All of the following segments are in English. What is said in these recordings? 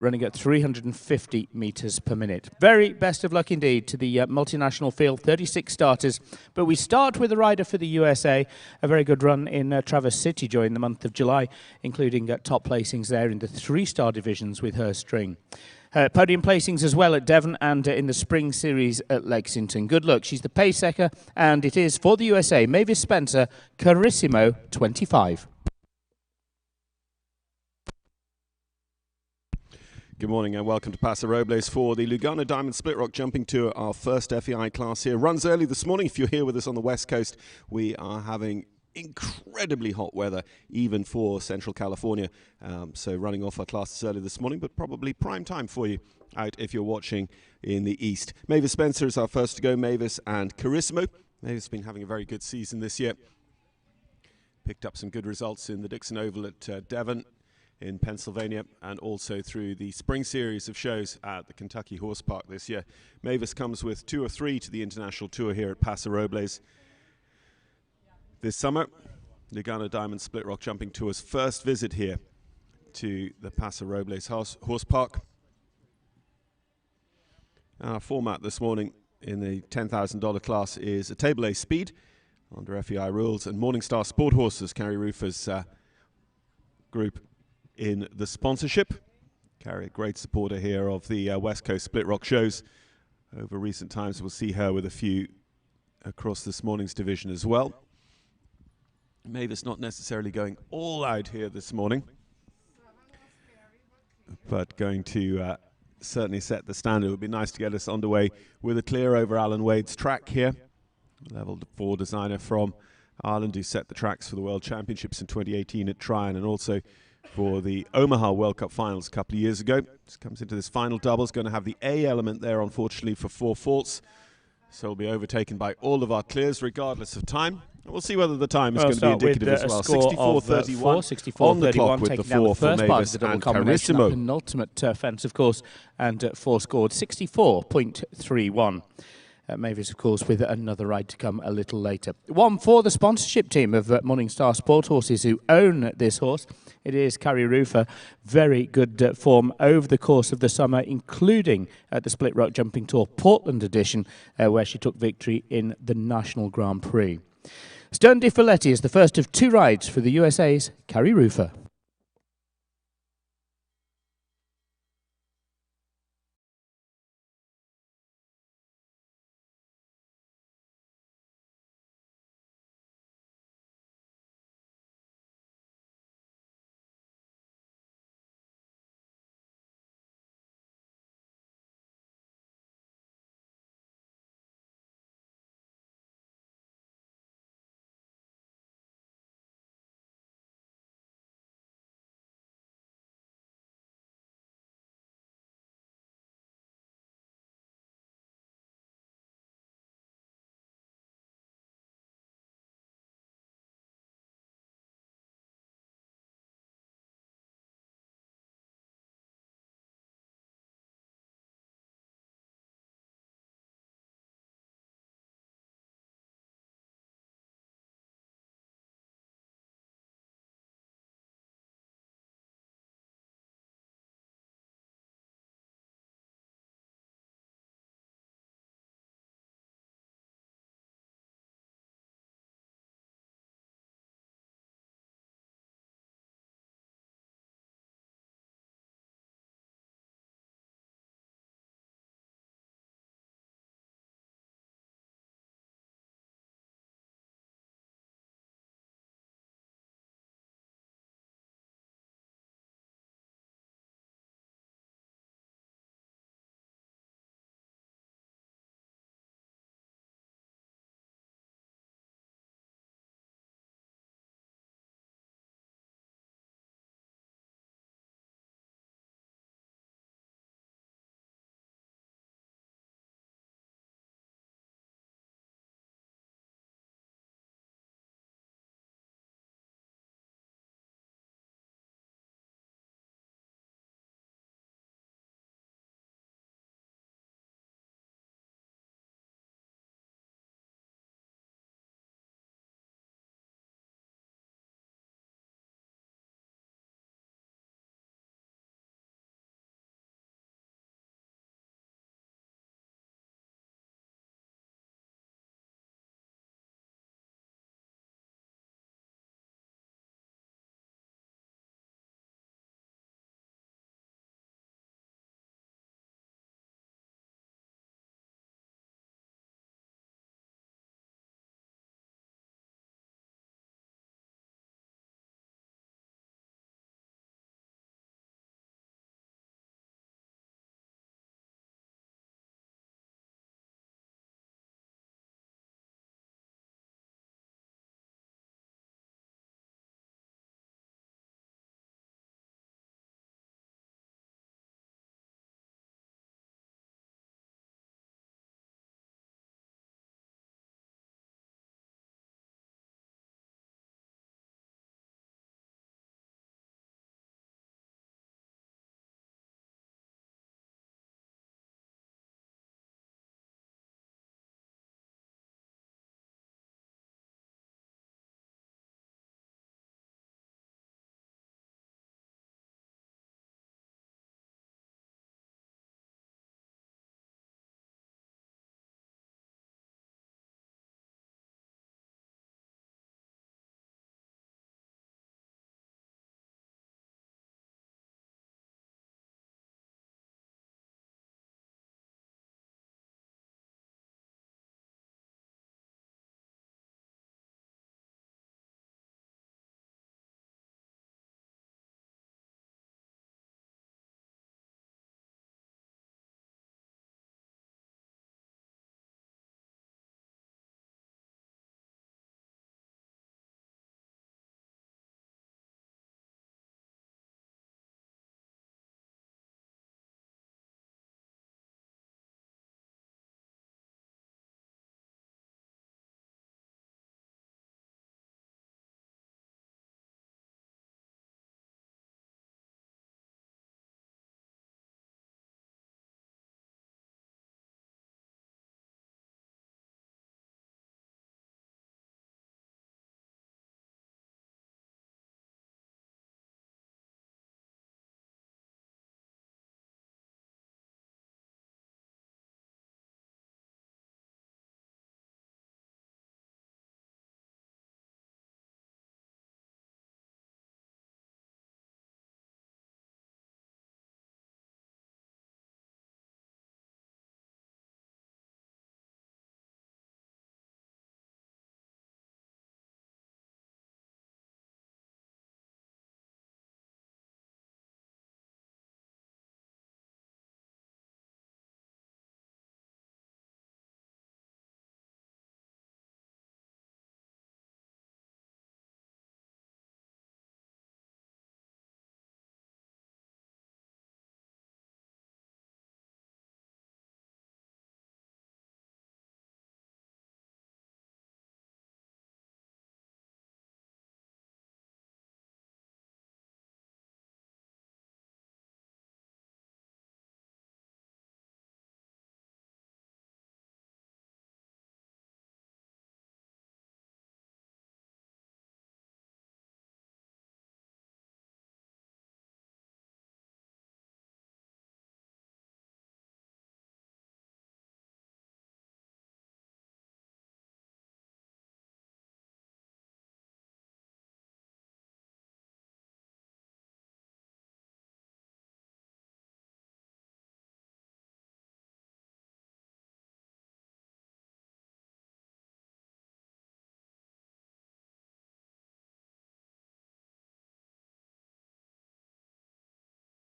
running at 350 metres per minute. Very best of luck indeed to the multinational field, 36 starters. But we start with a rider for the USA, a very good run in Traverse City during the month of July, including top placings there in the 3-star divisions with her string. Podium placings as well at Devon and in the Spring Series at Lexington. Good luck. She's the pace setter, and it is for the USA, Mavis Spencer, Carissimo 25. Good morning and welcome to Paso Robles for the Lugano Diamond Split Rock Jumping Tour, our first FEI class here. Runs early this morning. If you're here with us on the West Coast, we are having incredibly hot weather, even for Central California. So running off our classes early this morning, but probably prime time for you out if you're watching in the East. Mavis Spencer is our first to go, Mavis and Carissimo. Mavis has been having a very good season this year. Picked up some good results in the Dixon Oval at Devon in Pennsylvania, and also through the spring series of shows at the Kentucky Horse Park this year. Mavis comes with 2 or 3 to the international tour here at Paso Robles this summer. Lugano Diamond Split Rock Jumping Tour's first visit here to the Paso Robles Horse Park. Our format this morning in the $10,000 class is a Table A speed under FEI rules, and Morningstar Sport Horses, Carrie Rufer's group in the sponsorship. Carrie, a great supporter here of the West Coast Split Rock shows. Over recent times, we'll see her with a few across this morning's division as well. Mavis not necessarily going all out here this morning, but going to certainly set the standard. It would be nice to get us underway with a clear over Alan Wade's track here. Level 4 designer from Ireland who set the tracks for the World Championships in 2018 at Tryon, and also for the Omaha World Cup finals a couple of years ago. Just comes into this final double. It's going to have the A element there, unfortunately, for 4 faults. So will be overtaken by all of our clears, regardless of time. And we'll see whether the time is going to be indicative as well. 64.31 on the clock with the 4 for Mavis and Carissimo. Penultimate fence, of course, and 4 scored 64.31. Mavis, of course, with another ride to come a little later. 1 for the sponsorship team of Morningstar Sport Horses who own this horse. It is Carrie Rufer. Very good form over the course of the summer, including at the Split Rock Jumping Tour Portland edition, where she took victory in the National Grand Prix. Stern Di Folletti is the first of 2 rides for the USA's Carrie Rufer.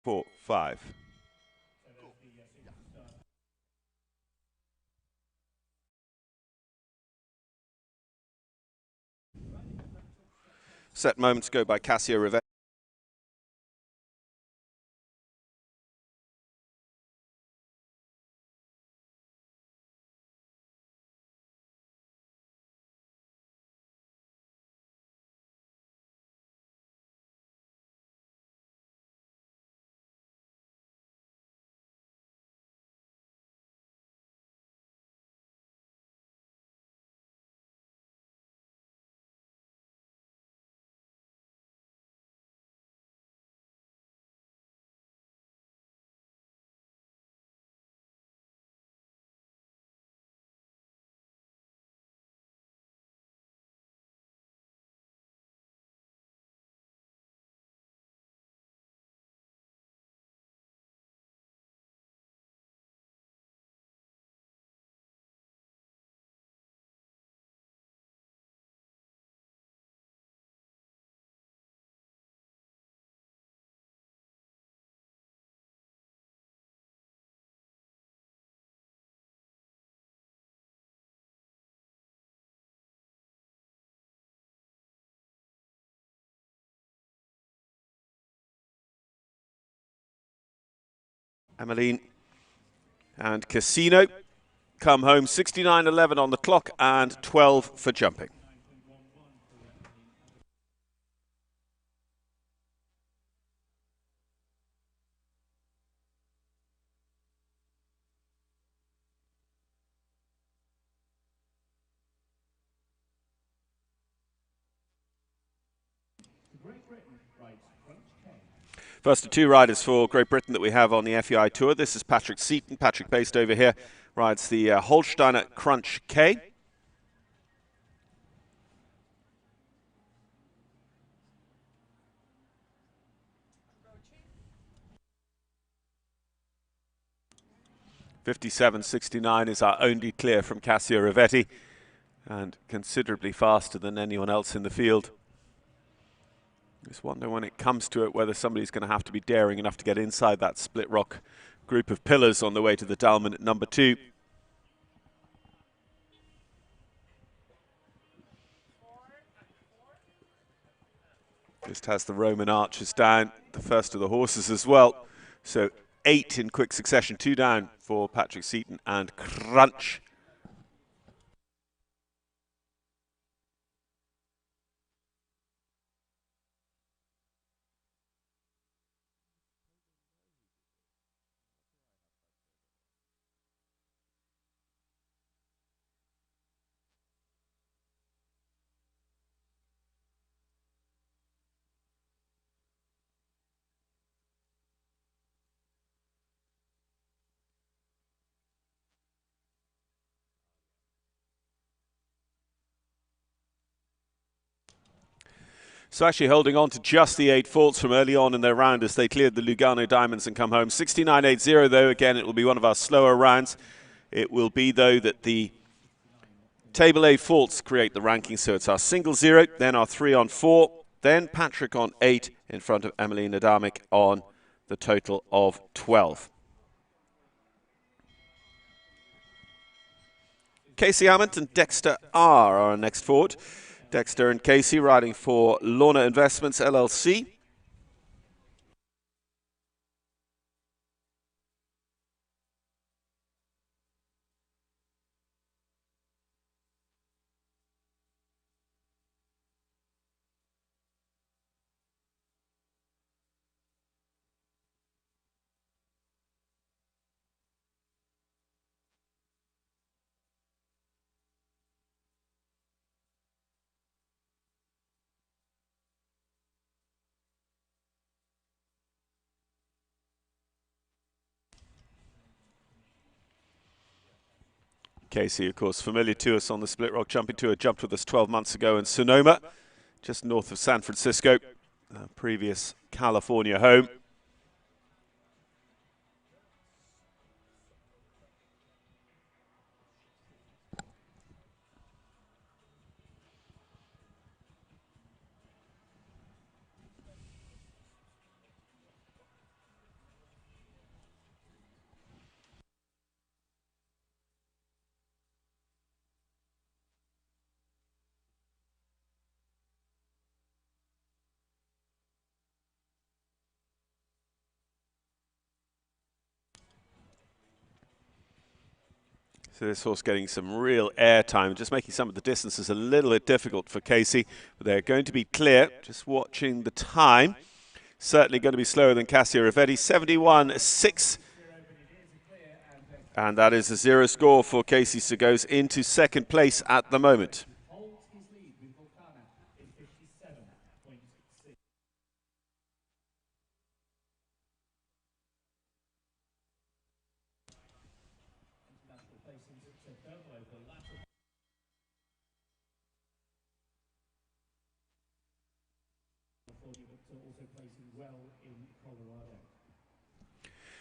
4, 5. Set moments go by Cassia Rivetti. Emmeline and Casino come home 69.11 on the clock and 12 for jumping. First of two riders for Great Britain that we have on the FEI Tour. This is Patrick Seaton. Patrick, based over here, rides the Holsteiner Crunch K. .57.69 is our only clear from Cassia Rivetti, and considerably faster than anyone else in the field. Just wonder when it comes to it whether somebody's going to have to be daring enough to get inside that split rock group of pillars on the way to the Dalman at number 2. Just has the Roman arches down, the first of the horses as well. So 8 in quick succession, 2 down for Patrick Seaton and Crunch. So actually holding on to just the 8 faults from early on in their round as they cleared the Lugano Diamonds and come home. 69.80 though, again it will be one of our slower rounds. It will be though that the table A faults create the ranking, so it's our single 0, then our 3 on 4, then Patrick on 8 in front of Emmeline Adamic on the total of 12. Casey Hammond and Dexter R are our next forward. Dexter and Casey riding for Lorna Investments LLC. Casey, of course, familiar to us on the Split Rock Jumping Tour, jumped with us 12 months ago in Sonoma, just north of San Francisco, previous California home. So this horse getting some real air time, just making some of the distances a little bit difficult for Casey. But they're going to be clear. Just watching the time. Certainly going to be slower than Cassia Rivetti. 71.6. And that is a 0 score for Casey, so goes into second place at the moment.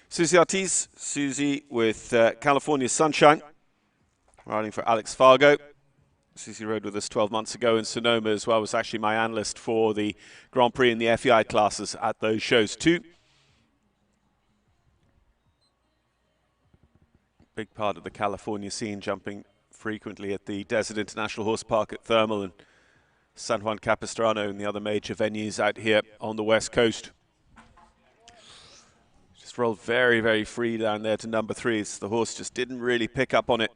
Susie Ortiz, Susie with California Sunshine, riding for Alex Fargo. Susie rode with us 12 months ago in Sonoma as well, was actually my analyst for the Grand Prix and the FEI classes at those shows too. Big part of the California scene, jumping frequently at the Desert International Horse Park at Thermal and San Juan Capistrano and the other major venues out here on the West Coast. Just rolled very, very free down there to number 3. So the horse just didn't really pick up on it.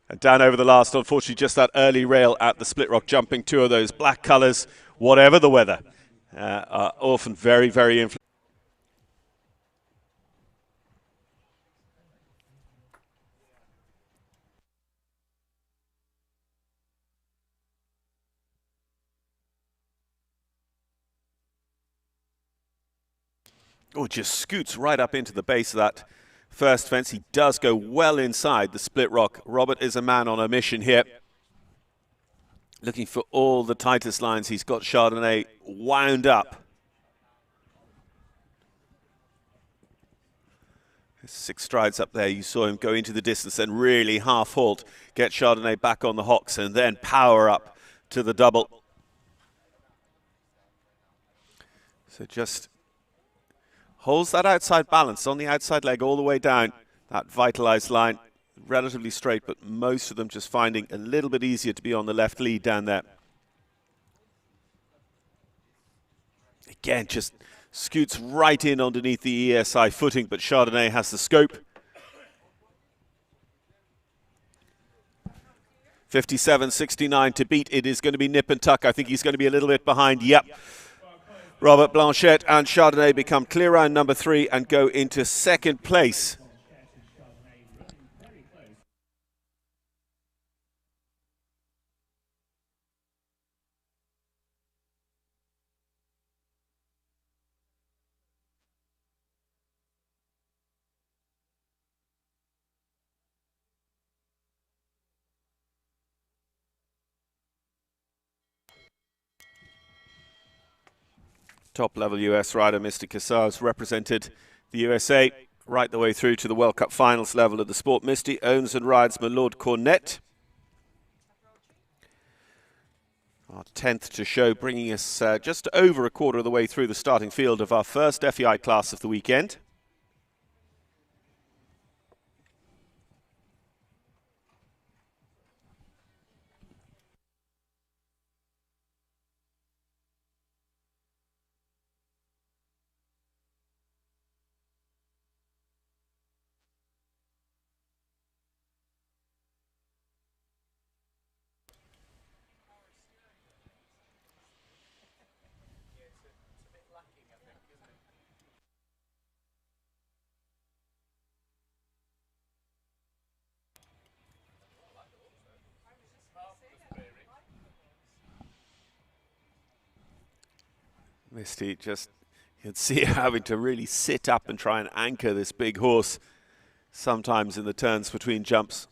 And down over the last, unfortunately, just that early rail at the Split Rock jumping. 2 of those black colours, whatever the weather, are often very, very influential. Oh, just scoots right up into the base of that first fence. He does go well inside the Split Rock. Robert is a man on a mission here. Looking for all the tightest lines. He's got Chardonnay wound up. 6 strides up there. You saw him go into the distance and really half halt, get Chardonnay back on the hocks and then power up to the double. So just holds that outside balance on the outside leg all the way down. That vitalized line, relatively straight, but most of them just finding a little bit easier to be on the left lead down there. Again, just scoots right in underneath the ESI footing, but Chardonnay has the scope. 57.69 to beat. It is going to be nip and tuck. I think he's going to be a little bit behind. Yep. Robert Blanchette and Chardonnay become clear round number 3 and go into second place. Top-level US rider Mr. Cassars represented the USA right the way through to the World Cup finals level of the sport. Misty owns and rides my Lord Cornet. Our 10th to show, bringing us just over a quarter of the way through the starting field of our first FEI class of the weekend. Misty just, you can see having to really sit up and try and anchor this big horse. sometimes in the turns between jumps.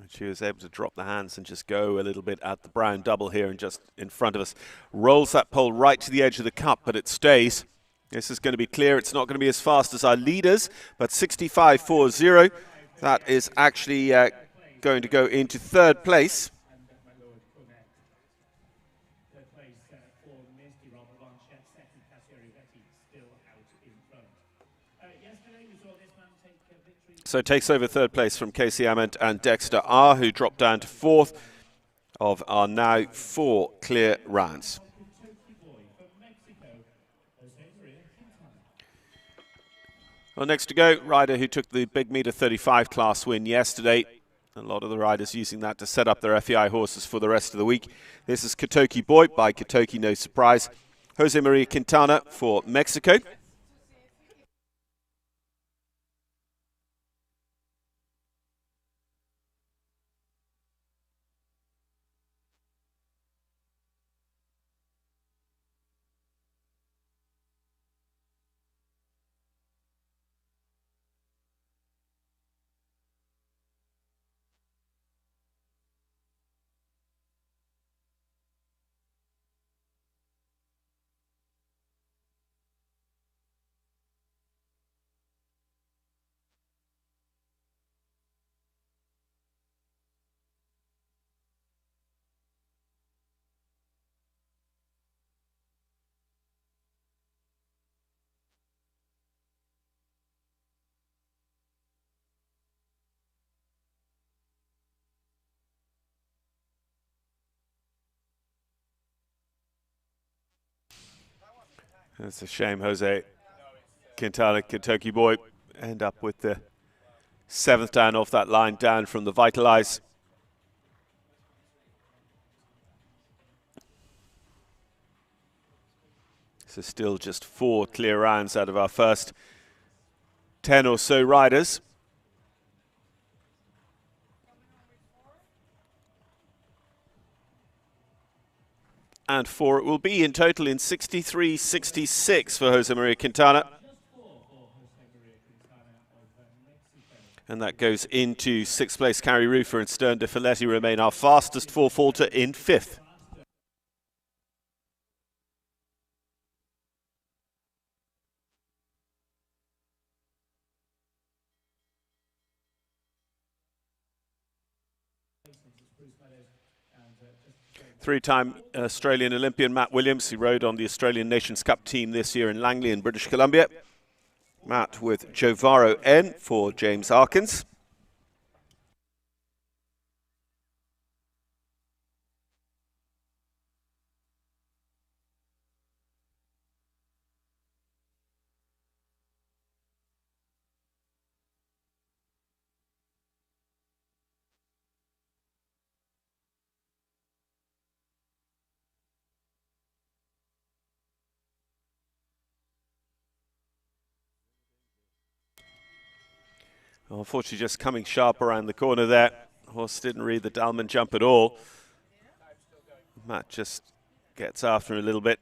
And she was able to drop the hands and just go a little bit at the brown double here and just in front of us. Rolls that pole right to the edge of the cup, but it stays. This is going to be clear. It's not going to be as fast as our leaders, but 65.40. That is actually going to go into third place. So takes over third place from Casey Ament and Dexter R, who dropped down to fourth of our now 4 clear rounds. Well, next to go, rider who took the big meter 35 class win yesterday. A lot of the riders using that to set up their FEI horses for the rest of the week. This is Katoki Boy by Katoki, no surprise. Jose Maria Quintana for Mexico. It's a shame Jose Quintana, Katoki Boy, end up with the 7th down off that line, down from the Vitalize. So still just 4 clear rounds out of our first 10 or so riders. And 4 it will be in total in 63.66 for Jose Maria Quintana. And that goes into 6th place. Carrie Rufer and Stern de Filetti remain our fastest 4-faulter in 5th. Three-time Australian Olympian Matt Williams, who rode on the Australian Nations Cup team this year in Langley in British Columbia. Matt with Jovaro N for James Arkins. Well, unfortunately, just coming sharp around the corner there. Horse didn't read the Dalman jump at all. Matt just gets after him a little bit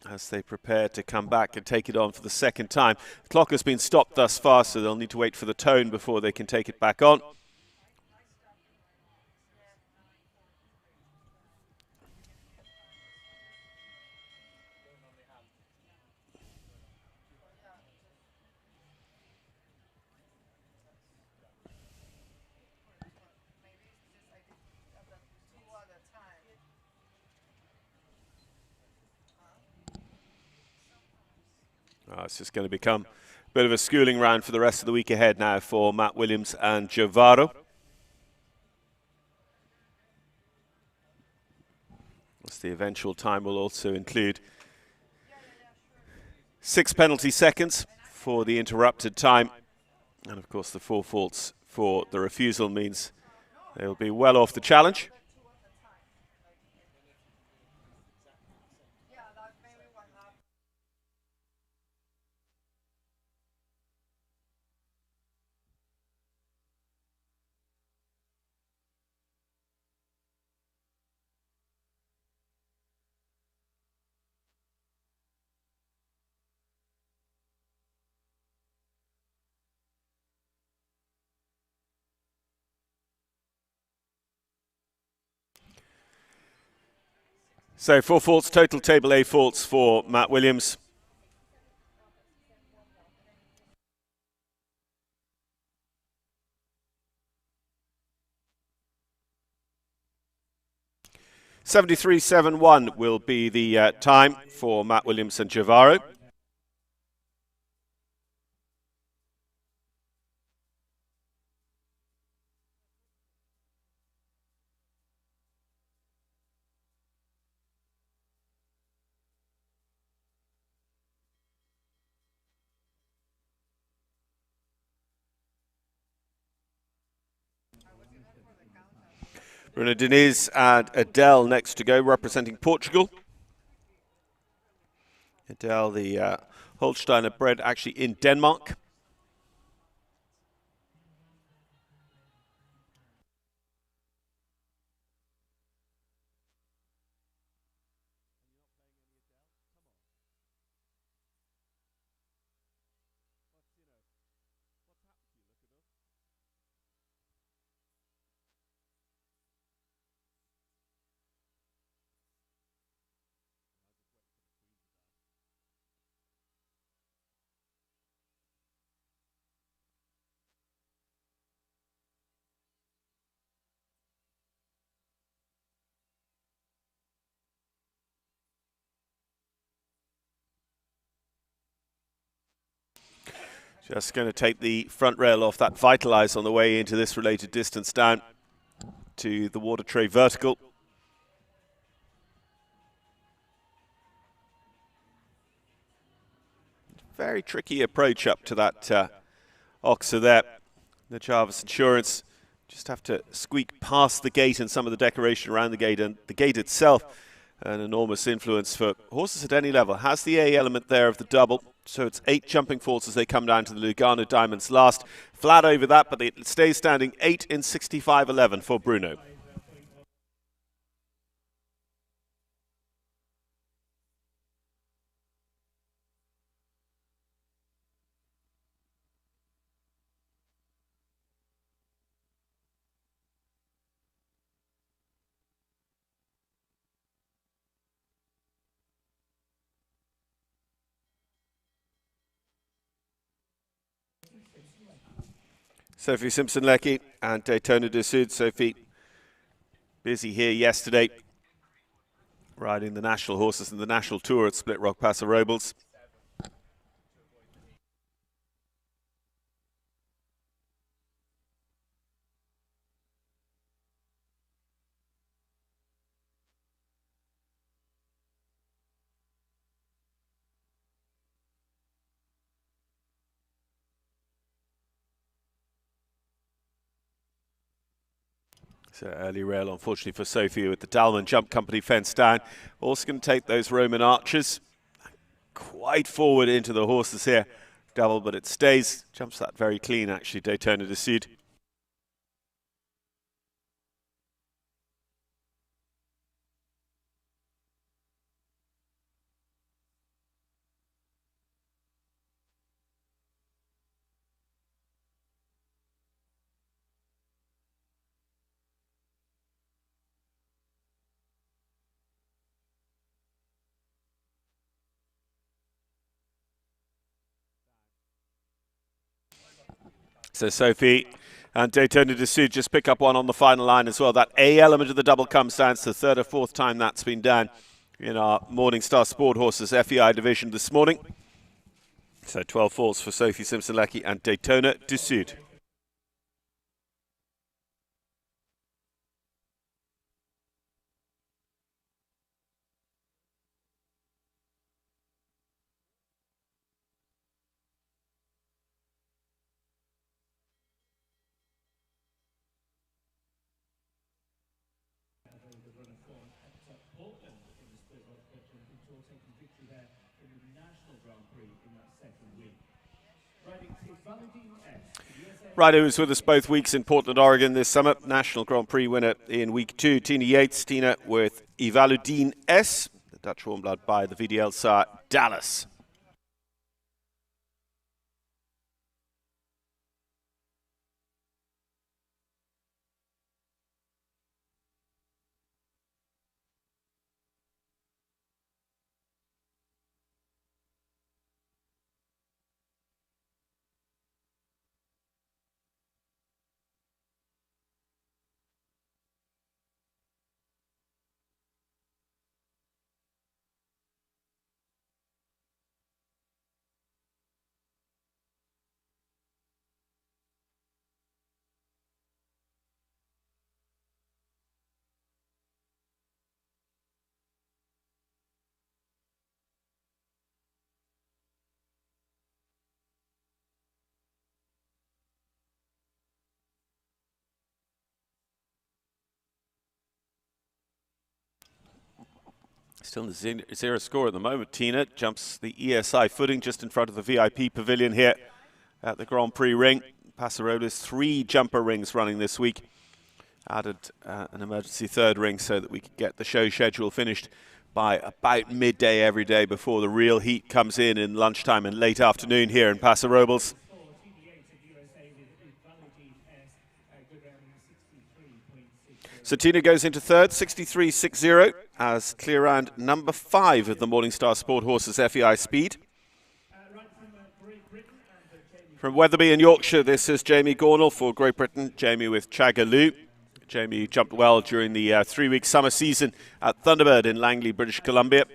as they prepare to come back and take it on for the second time. The clock has been stopped thus far, so they'll need to wait for the tone before they can take it back on. It's just going to become a bit of a schooling round for the rest of the week ahead now for Matt Williams and Jovaro. The eventual time will also include 6 penalty seconds for the interrupted time. And of course the 4 faults for the refusal means they'll be well off the challenge. So 4 faults, total table A faults for Matt Williams. .73.71 will be the time for Matt Williams and Javaro. Bruno Diniz and Adele next to go, representing Portugal. Adele, the Holsteiner bred actually in Denmark. Just going to take the front rail off that Vitalize on the way into this related distance down to the water tray vertical. Very tricky approach up to that Oxer there. The Jarvis Insurance just have to squeak past the gate and some of the decoration around the gate, and the gate itself an enormous influence for horses at any level. Has the A element there of the double, so it's 8 jumping faults as they come down to the Lugano Diamonds last. Flat over that, but it stays standing 8 in 65.11 for Bruno. Sophie Simpson-Leckie and Daytona du Sud. Sophie busy here yesterday, riding the national horses in the national tour at Split Rock Paso Robles. So early rail, unfortunately for Sophie, with the Dalman Jump Company fence down. Also going to take those Roman archers quite forward into the horses here. Double, but it stays. Jumps that very clean, actually, Daytona du Sud. So Sophie and Daytona du Sud just pick up one on the final line as well. That A element of the double comes down. It's the 3rd or 4th time that's been done in our Morningstar Sport Horses FEI division this morning. So 12 faults for Sophie Simpson-Leckie and Daytona du Sud. Right, who was with us both weeks in Portland, Oregon this summer. National Grand Prix winner in week 2, Tina Yates. Tina with Evaludine S, the Dutch warm blood by the VDL sire Dallas. Still in the zero score at the moment. Tina jumps the ESI footing just in front of the VIP pavilion here at the Grand Prix ring. Paso Robles 3 jumper rings running this week. Added an emergency third ring so that we could get the show schedule finished by about midday every day before the real heat comes in lunchtime and late afternoon here in Paso Robles. So Tina goes into third, 63.60, as clear round number 5 of the Morningstar Sport Horses FEI Speed. From Wetherby in Yorkshire, this is Jamie Gornall for Great Britain. Jamie with Chagaloo. Jamie jumped well during the 3-week summer season at Thunderbird in Langley, British Columbia.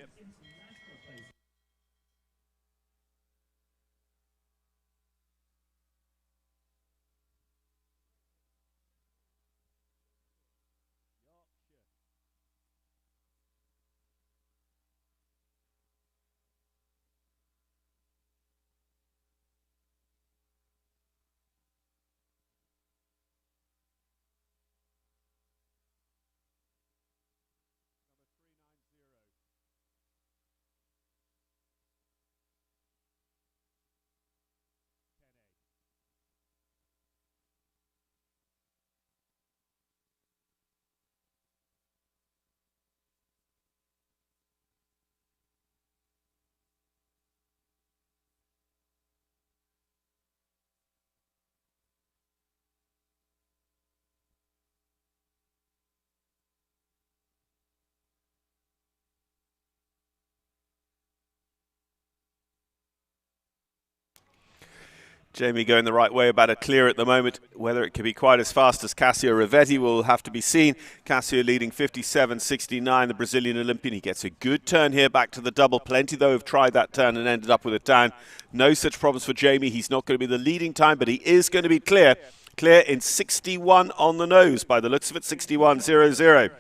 Jamie going the right way, about a clear at the moment. Whether it can be quite as fast as Cassio Rivetti will have to be seen. Cassio leading 57.69, the Brazilian Olympian. He gets a good turn here back to the double. Plenty, though, have tried that turn and ended up with it down. No such problems for Jamie. He's not going to be the leading time, but he is going to be clear. Clear in 61 on the nose, by the looks of it, 61.00.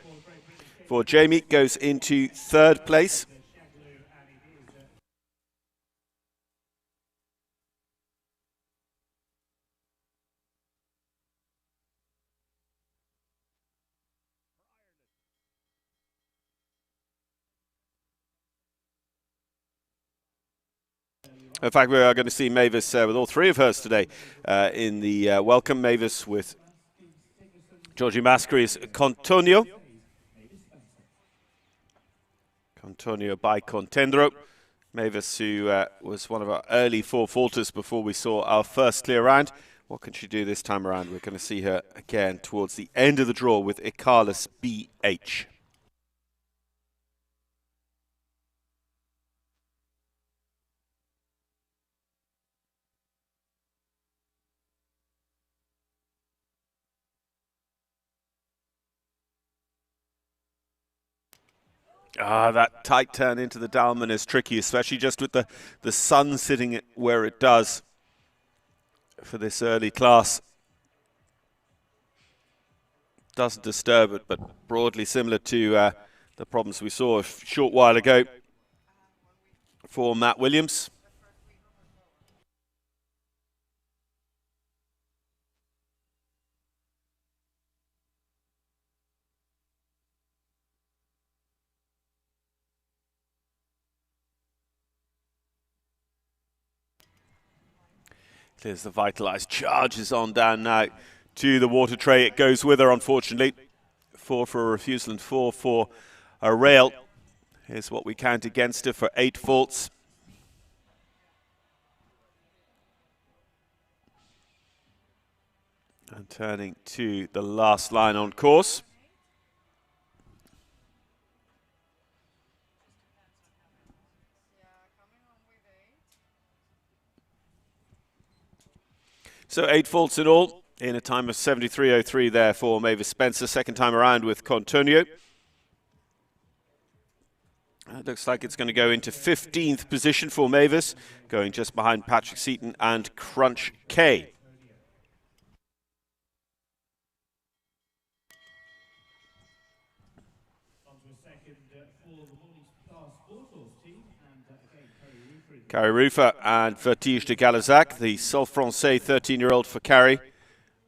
For Jamie, goes into third place. In fact, we are going to see Mavis with all 3 of hers today in the welcome. Mavis with Georgie Mascary's Contonio. Contonio by Contendro. Mavis, who was one of our early 4-faulters before we saw our first clear round. What can she do this time around? We're going to see her again towards the end of the draw with Icarus BH. That tight turn into the Dalman is tricky, especially just with the sun sitting where it does for this early class. Doesn't disturb it, but broadly similar to the problems we saw a short while ago for Matt Williams. There's the Vitalized, charges on down now to the water tray. It goes with her, unfortunately. 4 for a refusal and 4 for a rail. Here's what we count against her for 8 faults. And turning to the last line on course. So 8 faults in all, in a time of 73.03 there for Mavis Spencer, second time around with Contonio. It looks like it's going to go into 15th position for Mavis, going just behind Patrick Seaton and Crunch K. Carrie Rufer and Vertige de Galazac, the Sol Francais 13-year-old for Carrie.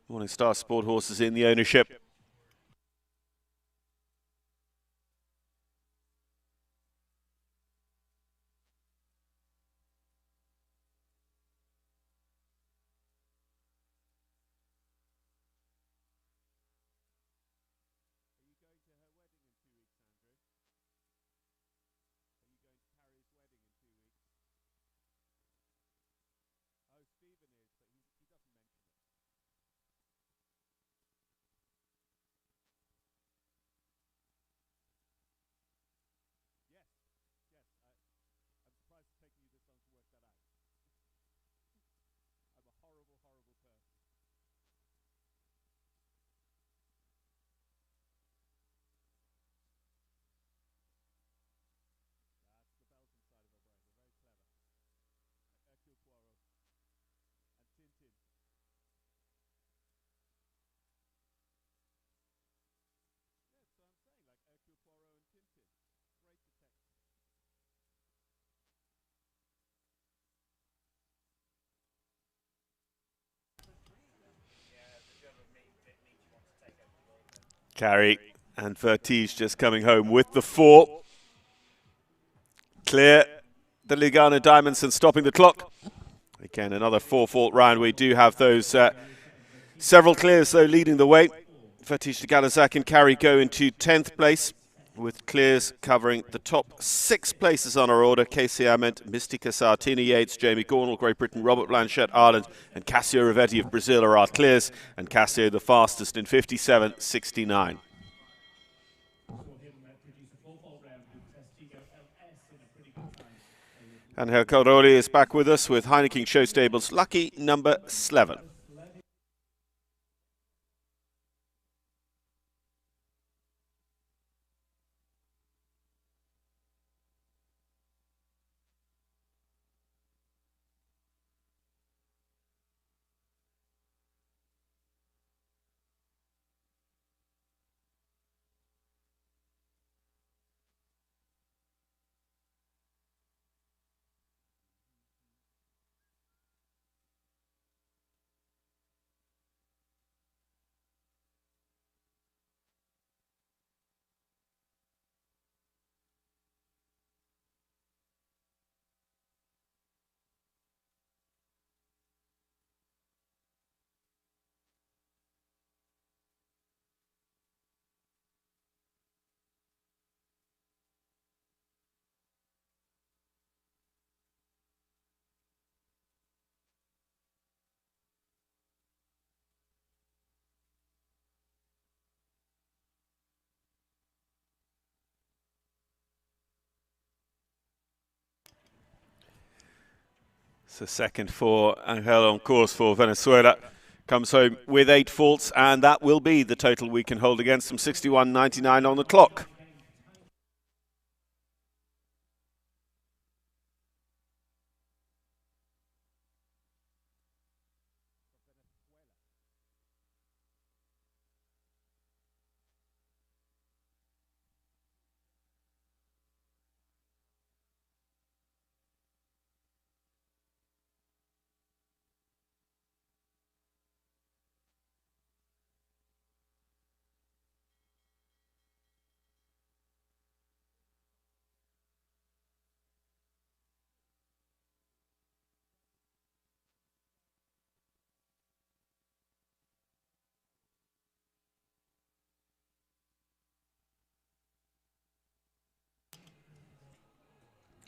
Morningstar Sport Horses in the ownership. Carey and Vertige just coming home with the 4. Clear the Lugano Diamonds and stopping the clock. Again, another 4-fault round. We do have those several clears, though, leading the way. Vertige, Galazak and Carey go into 10th place, with clears covering the top 6 places on our order. Casey Ament, Mystica Sartina Yates, Jamie Gornall, Great Britain, Robert Blanchett, Ireland, and Cassio Rivetti of Brazil are our clears, and Cassio the fastest in 57.69. And Hercodoli is back with us with Heineken Show Stables lucky number 11. So second for Angel on course for Venezuela. Comes home with 8 faults, and that will be the total we can hold against him. 61.99 on the clock.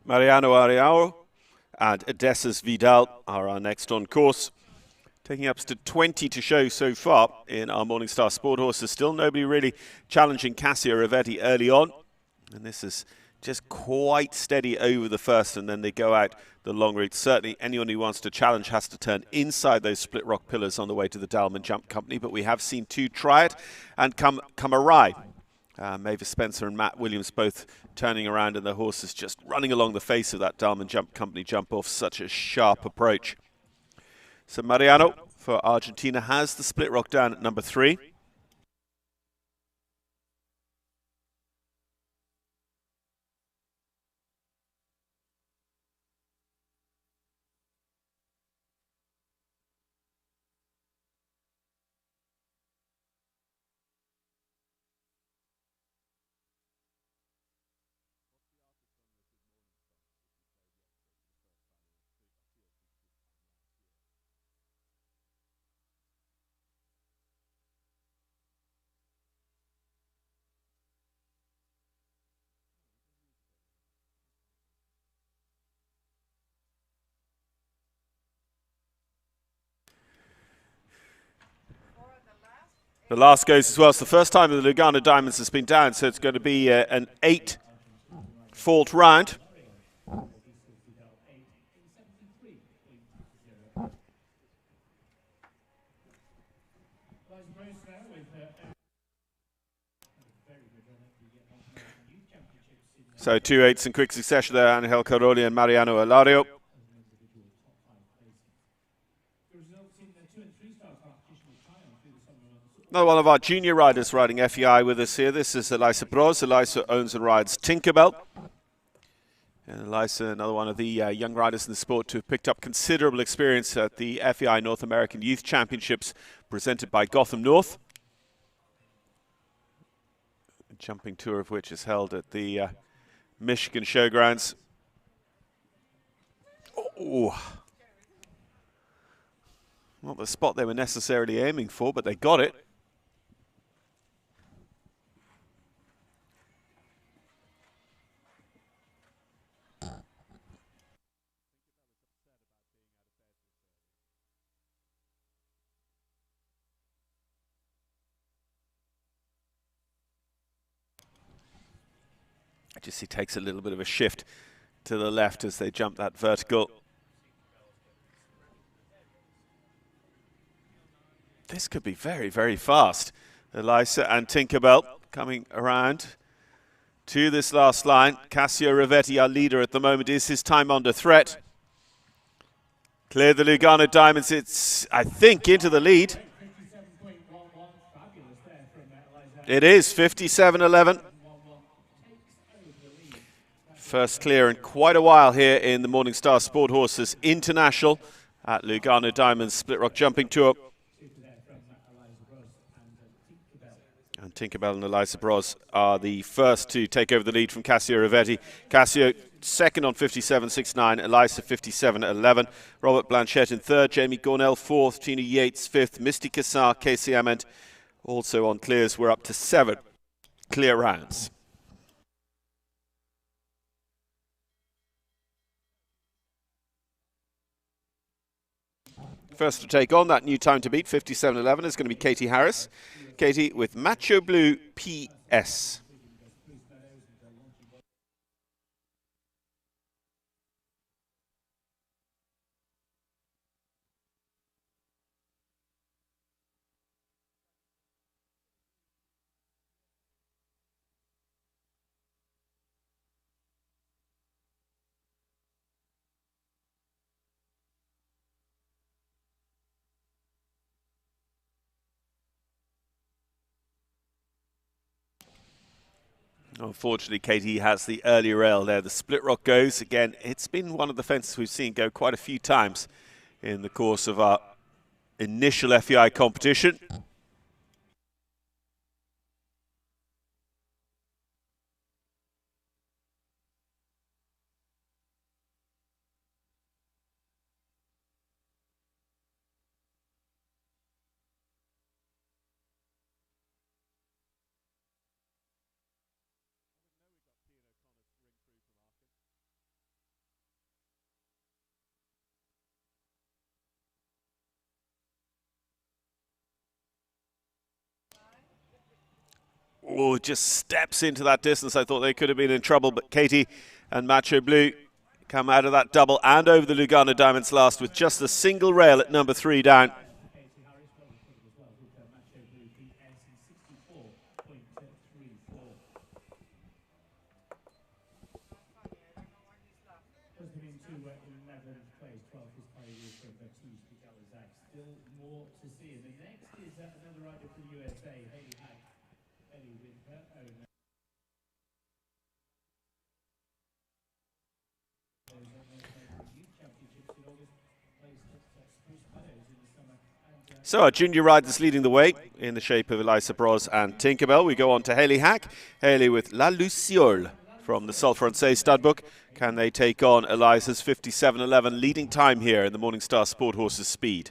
Mariano Ariao and Odessas Vidal are our next on course. Taking up to 20 to show so far in our Morningstar Sport Horses. Still nobody really challenging Cassio Rivetti early on. And this is just quite steady over the first, and then they go out the long route. Certainly anyone who wants to challenge has to turn inside those split rock pillars on the way to the Dalman Jump Company. But we have seen 2 try it and come awry. Mavis Spencer and Matt Williams both turning around, and the horses just running along the face of that Dalman Jump Company jump off such a sharp approach. So Mariano for Argentina has the split rock down at number 3. The last goes as well. It's the first time the Lugano Diamonds has been down, so it's going to be an 8-fault round. So 2 8s in quick succession there, Angel Caroli and Mariano Alario. Another one of our junior riders riding FEI with us here. This is Elisa Bros. Elisa owns and rides Tinkerbell. And Elisa, another one of the young riders in the sport to have picked up considerable experience at the FEI North American Youth Championships presented by Gotham North. jumping tour of which is held at the Michigan Showgrounds. Oh, not the spot they were necessarily aiming for, but they got it. Just he takes a little bit of a shift to the left as they jump that vertical. This could be very, very fast. Elisa and Tinkerbell coming around to this last line. Cassio Rivetti, our leader at the moment, is his time under threat. Cleared the Lugano Diamonds. It's, I think, into the lead. It is 57.11. First clear in quite a while here in the Morningstar Sport Horses International at Lugano Diamonds Split Rock Jumping Tour. And Tinkerbell and Elisa Bros are the first to take over the lead from Cassio Rivetti. Cassio second on 57.69, Elisa 57.11. Robert Blanchette in third, Jamie Gornell fourth, Tina Yates fifth, Misty Cassar, Casey Ament also on clears. We're up to 7 clear rounds. First to take on that new time to beat, 57.11, is going to be Katie Harris. Katie with Macho Blue PS. Unfortunately, Katie has the early rail there. The split rock goes. Again, it's been one of the fences we've seen go quite a few times in the course of our initial FEI competition. Oh, just steps into that distance. I thought they could have been in trouble, but Katie and Macho Blue come out of that double and over the Lugano Diamonds last with just a single rail at number 3 down. So our junior riders leading the way in the shape of Elisa Bros and Tinkerbell. We go on to Hayley Hack. Hayley with La Luciole from the Sol Francais stud book. Can they take on Elisa's 57.11 leading time here in the Morningstar Sport Horses Speed?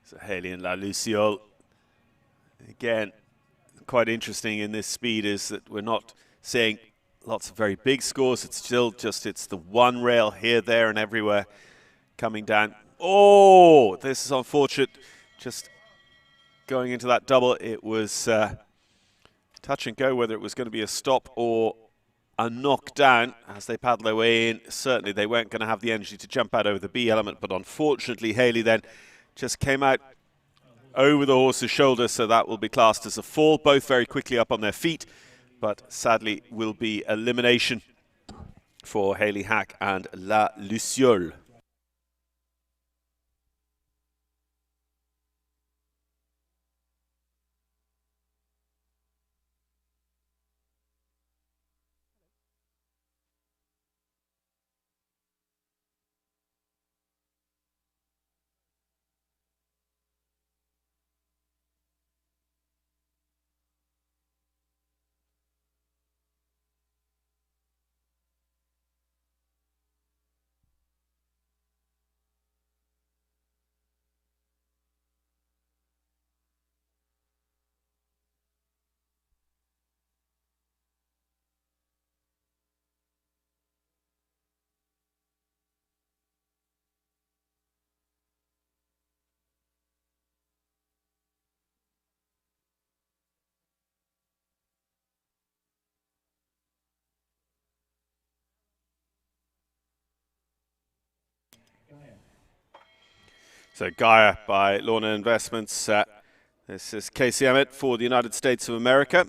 So Haley and La Luciole. Again, quite interesting in this speed is that we're not seeing lots of very big scores. It's still just, it's the one rail here, there, and everywhere coming down. Oh, this is unfortunate. Just going into that double, it was touch and go whether it was going to be a stop or a knockdown as they paddle their way in. Certainly they weren't going to have the energy to jump out over the B element, but unfortunately Haley then just came out over the horse's shoulder, so that will be classed as a fall. Both very quickly up on their feet, but sadly will be elimination for Haley Hack and La Luciole. So Gaia by Lorna Investments. This is Casey Emmett for the United States of America.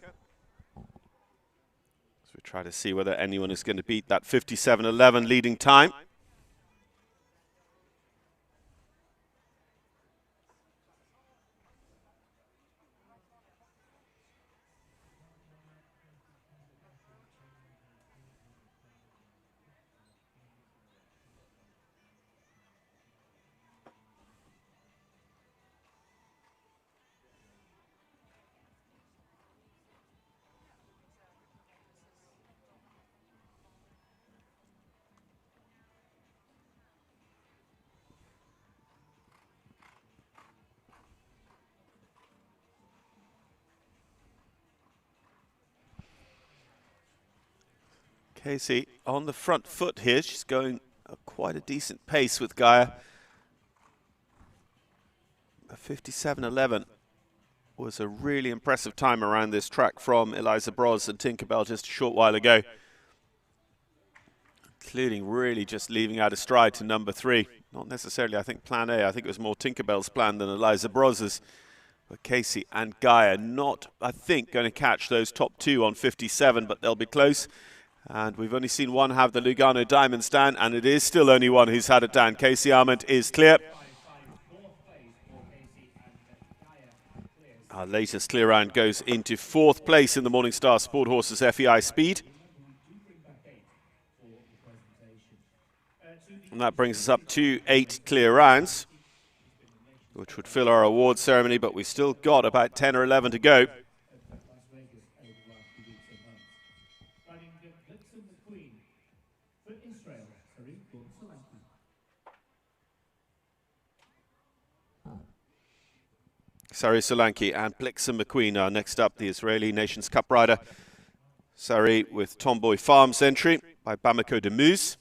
So we try to see whether anyone is going to beat that 57.11 leading time. Casey on the front foot here. She's going at quite a decent pace with Gaia. A 57.11 was a really impressive time around this track from Eliza Bros and Tinkerbell just a short while ago. Including really just leaving out a stride to number 3. Not necessarily, I think, plan A. I think it was more Tinkerbell's plan than Eliza Bros's. But Casey and Gaia not, I think, going to catch those top 2 on 57, but they'll be close. And we've only seen one have the Lugano Diamonds down, and it is still only one who's had it down. Casey Arment is clear. Our latest clear round goes into 4th place in the Morningstar Sport Horses FEI Speed. And that brings us up to 8 clear rounds, which would fill our award ceremony, but we've still got about 10 or 11 to go. Sari Solanki and Blixen McQueen are next up, the Israeli Nations Cup rider. Sari with Tomboy Farms entry by Bamako de Muse.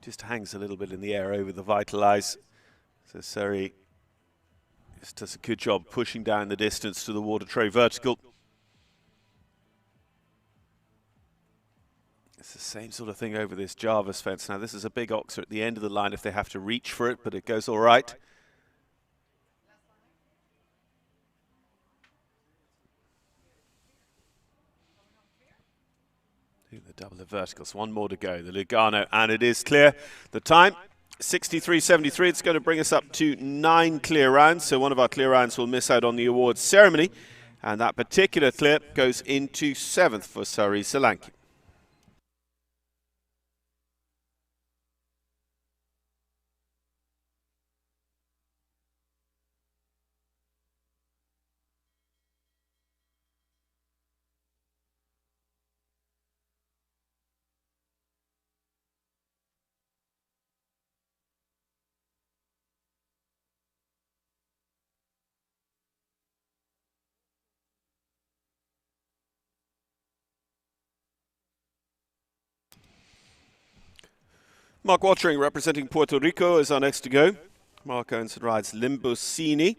Just hangs a little bit in the air over the Vitalize. So Sari just does a good job pushing down the distance to the water tray vertical. It's the same sort of thing over this Jarvis fence. Now this is a big oxer at the end of the line if they have to reach for it, but it goes all right. The double of verticals. One more to go. The Lugano, and it is clear. The time, 63.73. It's going to bring us up to 9 clear rounds. So one of our clear rounds will miss out on the awards ceremony. And that particular clear goes into 7th for Sari Solanki. Mark Watering, representing Puerto Rico, is our next to go. Mark owns and rides Limbosini.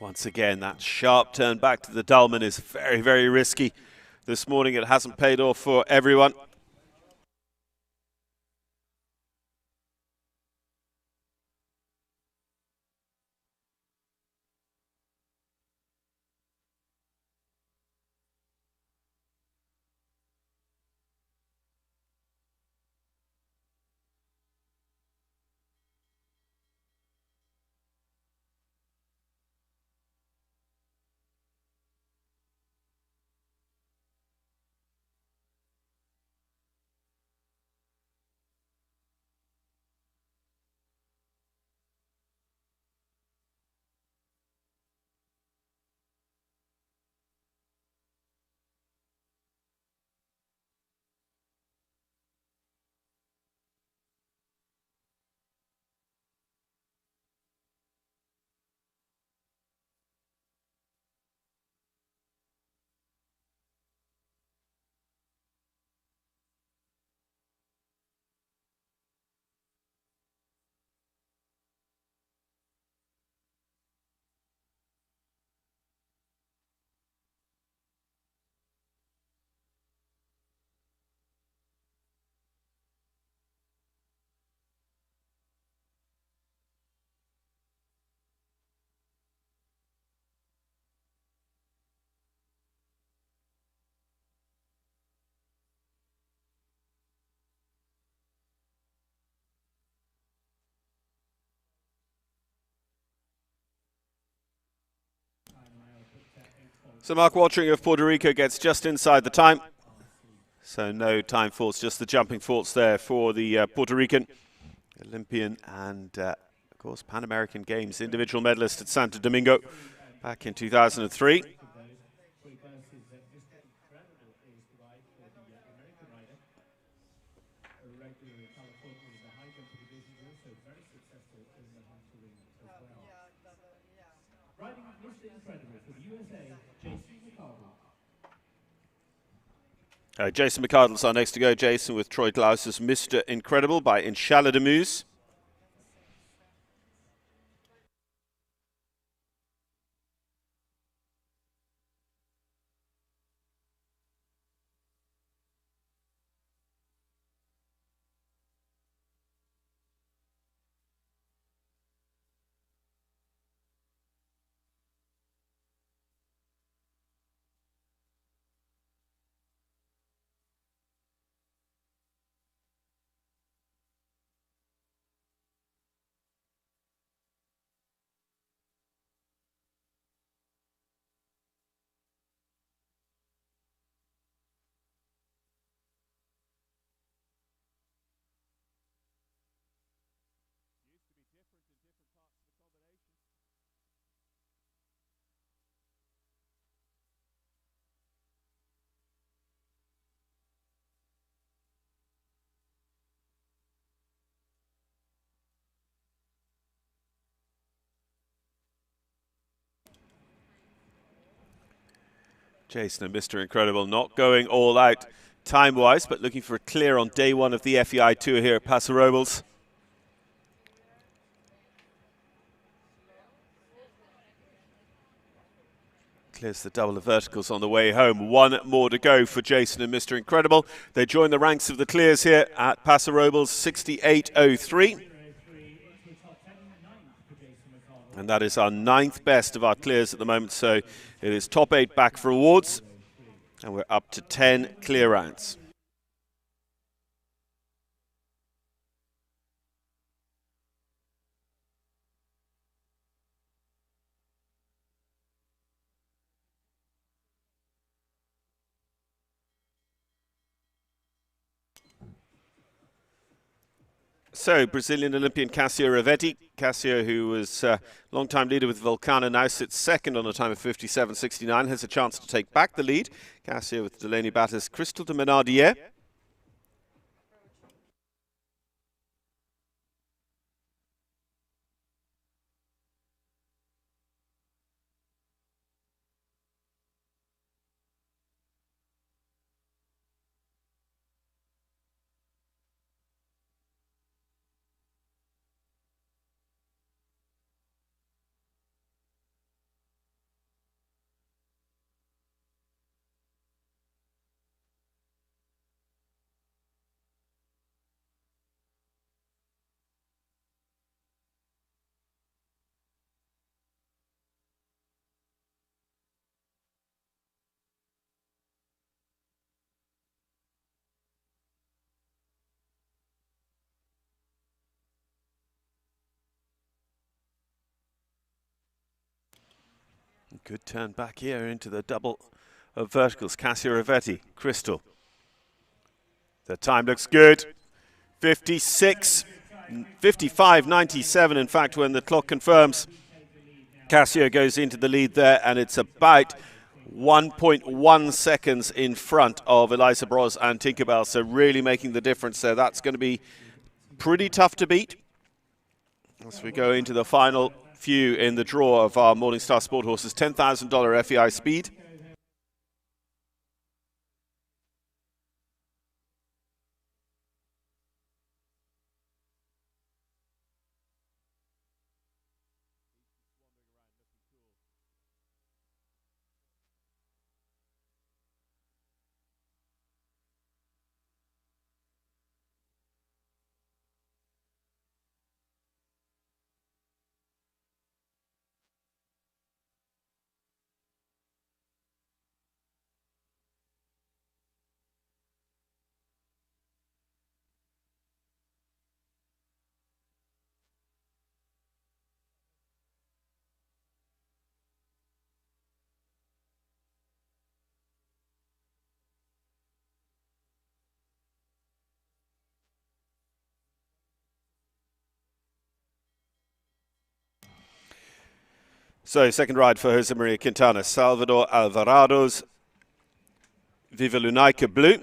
Once again, that sharp turn back to the Dulman is very, very risky. This morning it hasn't paid off for everyone. So Mark Watering of Puerto Rico gets just inside the time. So no time faults, just the jumping faults there for the Puerto Rican Olympian and, of course, Pan American Games individual medalist at Santo Domingo back in 2003. Riding Mr. Incredible for the USA, Jason McArdle. Jason McArdle's our next to go. Jason with Troy Glaus's Mr. Incredible by Inshallah de Muse. Jason and Mr. Incredible not going all out time-wise, but looking for a clear on day one of the FEI Tour here at Paso Robles. Clears the double of verticals on the way home. One more to go for Jason and Mr. Incredible. They join the ranks of the clears here at Paso Robles, 68.03. And that is our 9th best of our clears at the moment. So it is top 8 back for awards. And we're up to 10 clear rounds. So, Brazilian Olympian Cassio Ravetti. Cassio, who was a long-time leader with Vulcano, now sits second on a time of 57.69, has a chance to take back the lead. Cassio with Delaney Batters, Crystal de Menardier. Good turn back here into the double of verticals. Cassio Ravetti, Crystal. The time looks good. 55.97 in fact, when the clock confirms. Cassio goes into the lead there, and it's about 1.1 seconds in front of Elisa Bros and Tinkerbell, so really making the difference there. That's going to be pretty tough to beat as we go into the final few in the draw of our Morningstar Sport Horses $10,000 FEI Speed. So, second ride for Jose Maria Quintana. Salvador Alvarado's Viva Lunaica Blue.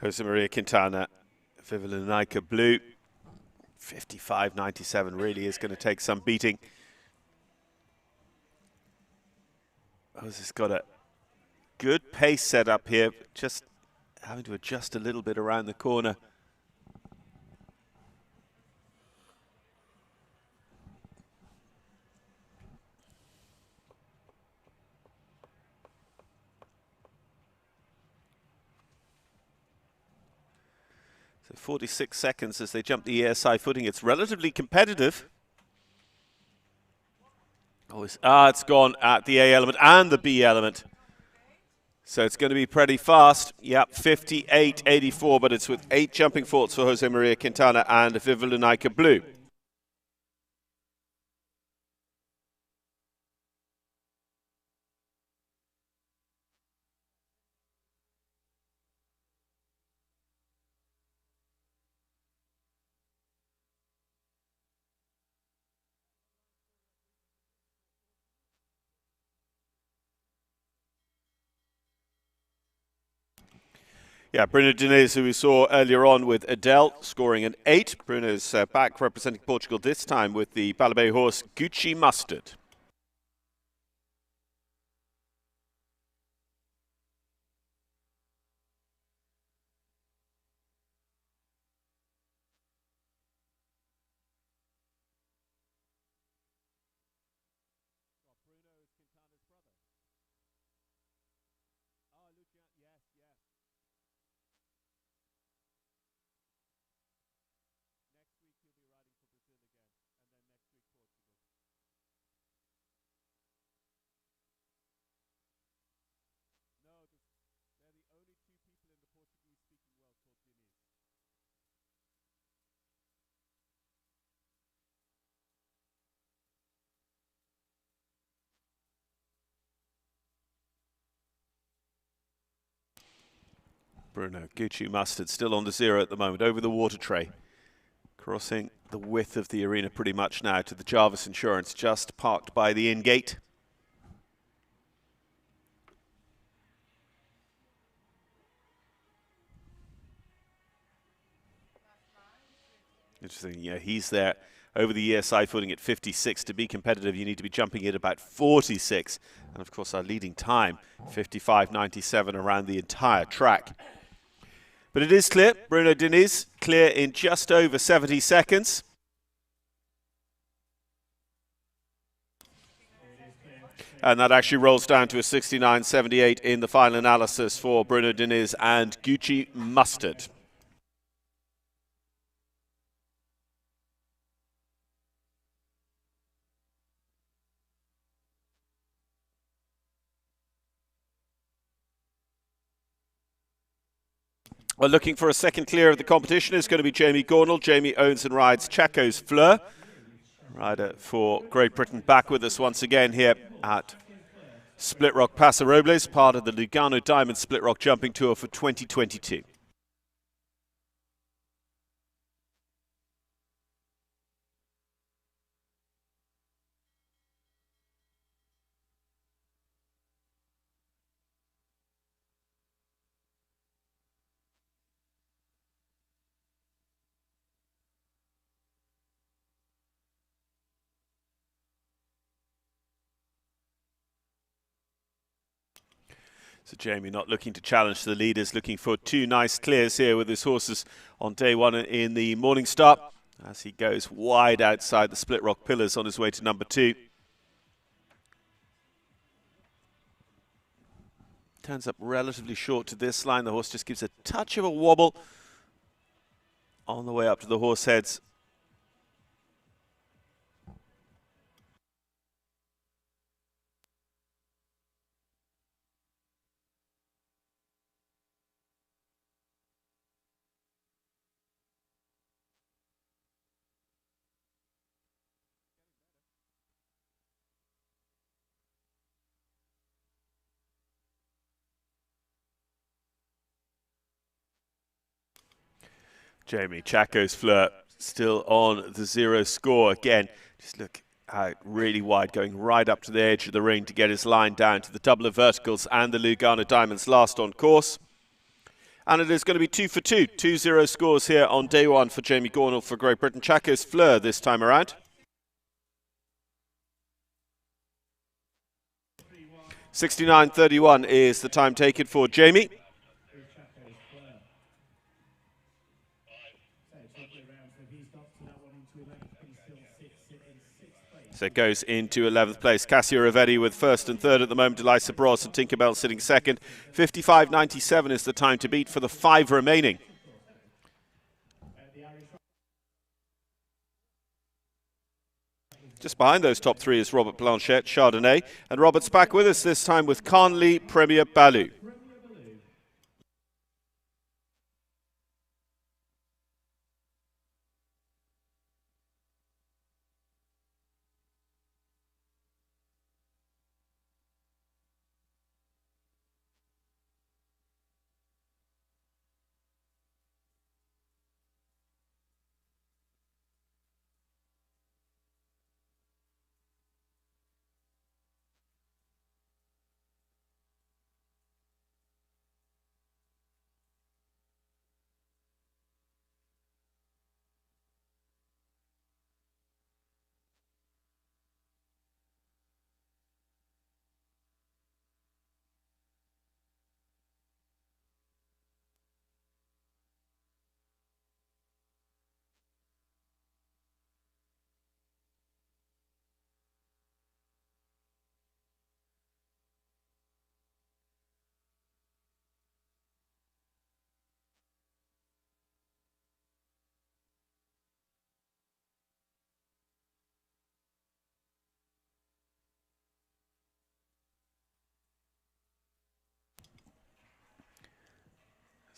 Jose Maria Quintana, Viva Lunaica Blue. 55.97 really is going to take some beating. Jose's got a good pace set up here, just having to adjust a little bit around the corner. So 46 seconds as they jump the ESI footing. It's relatively competitive. Oh, it's gone at the A element and the B element. So it's going to be pretty fast. Yep, 58.84, but it's with 8 jumping faults for Jose Maria Quintana and Viva Lunaica Blue. Yeah, Bruno Diniz, who we saw earlier on with Adele, scoring an 8. Bruno's back representing Portugal this time with the Balabé horse Gucci Mustard. Bruno Gucci Mustard still on the 0 at the moment, over the water tray. Crossing the width of the arena pretty much now to the Jarvis Insurance, just parked by the in gate. Interesting, yeah, he's there over the year side footing at 56. To be competitive, you need to be jumping at about 46. And of course, our leading time, 55.97 around the entire track. But it is clear, Bruno Diniz clear in just over 70 seconds. And that actually rolls down to a 69.78 in the final analysis for Bruno Diniz and Gucci Mustard. Well, looking for a second clear of the competition is going to be Jamie Gornall. Jamie owns and rides Chaco's Fleur. Rider for Great Britain back with us once again here at Split Rock Paso Robles, part of the Lugano Diamond Split Rock Jumping Tour for 2022. So Jamie not looking to challenge the leaders, looking for two nice clears here with his horses on day one in the morning start, as he goes wide outside the Split Rock pillars on his way to number 2. Turns up relatively short to this line. The horse just gives a touch of a wobble on the way up to the horse heads. Jamie Chaco's Fleur still on the 0 score again. Just look out really wide, going right up to the edge of the ring to get his line down to the double of verticals and the Lugano Diamonds last on course. And it is going to be 2 for 2. 2-0 scores here on day one for Jamie Gornall for Great Britain. Chaco's Fleur this time around. 69.31 is the time taken for Jamie. So it goes into 11th place. Cassio Rivetti with first and third at the moment. Elisa Bros and Tinkerbell sitting second. 55.97 is the time to beat for the 5 remaining. Just behind those top 3 is Robert Blanchette, Chardonnay. And Robert's back with us this time with Carnley Premier Baloo.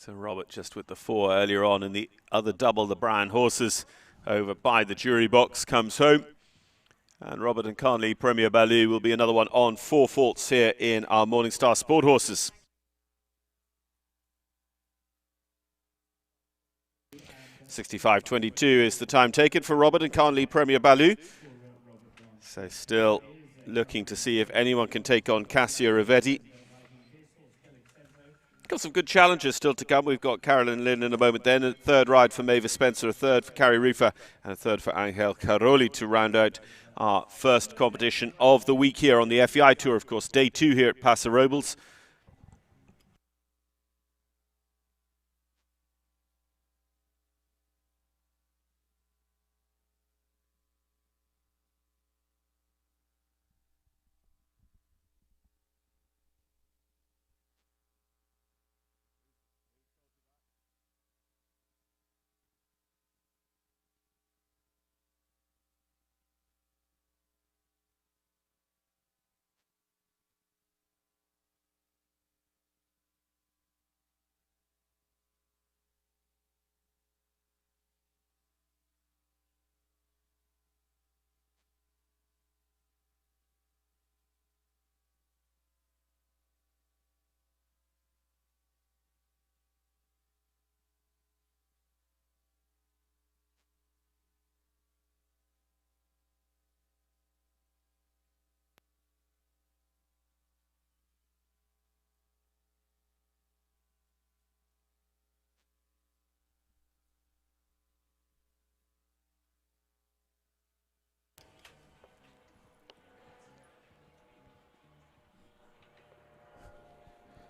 So Robert just with the 4 earlier on, and the other double, the Brown horses, over by the jury box, comes home. And Robert and Carnley Premier Baloo will be another one on 4 faults here in our Morningstar Sport Horses. .65.22 is the time taken for Robert and Carnley Premier Baloo. So still looking to see if anyone can take on Cassia Rivetti. Got some good challenges still to come. We've got Carolyn Lynn in a moment then. A third ride for Mavis Spencer, a third for Carrie Rufa, and a third for Angel Caroli to round out our first competition of the week here on the FEI Tour. Of course, day 2 here at Paso Robles.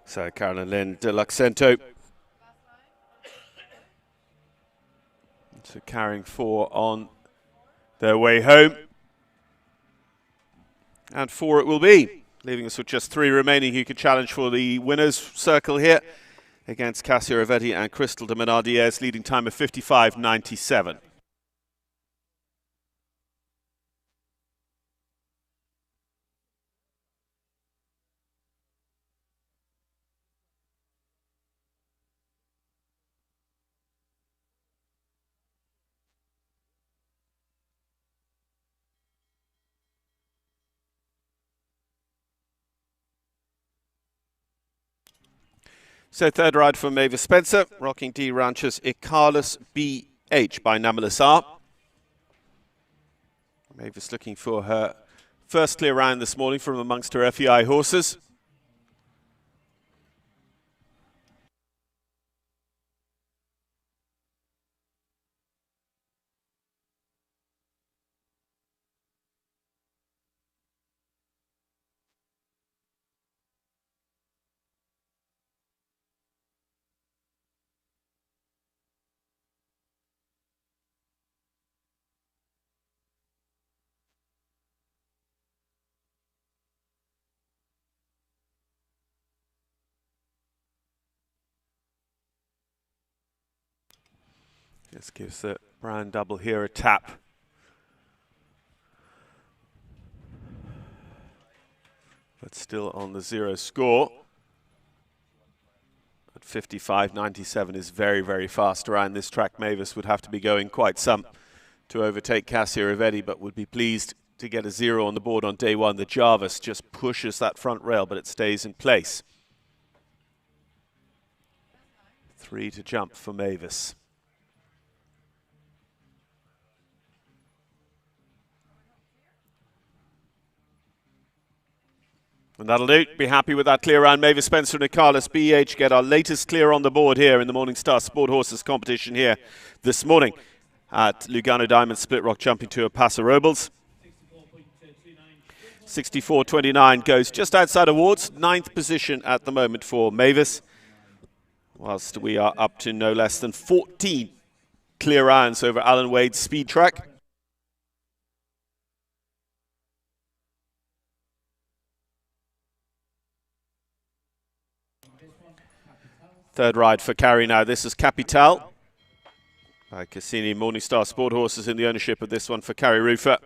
So Carolyn Lynn, De Luxento. So carrying 4 on their way home. And 4 it will be, leaving us with just 3 remaining who can challenge for the winner's circle here against Cassia Rivetti and Crystal de Menardiez, leading time of 55.97. So third ride for Mavis Spencer, rocking D Ranchers Icarus BH by Namalis R. Mavis looking for her first clear round this morning from amongst her FEI horses. Just gives the Brown double here a tap. But still on the 0 score. At 55.97 is very, very fast around this track. Mavis would have to be going quite some to overtake Cassia Rivetti, but would be pleased to get a 0 on the board on day 1. The Jarvis just pushes that front rail, but it stays in place. 3 to jump for Mavis. And that'll do. Be happy with that clear round. Mavis Spencer and Icarus BH get our latest clear on the board here in the Morningstar Sport Horses competition here this morning at Lugano Diamond Split Rock Jumping Tour Paso Robles. 64.29 goes just outside awards. 9th position at the moment for Mavis. Whilst we are up to no less than 14 clear rounds over Alan Wade's speed track. Third ride for Carrie now. This is Capital by Cassini Morningstar Sport Horses in the ownership of this one for Carrie Rufa.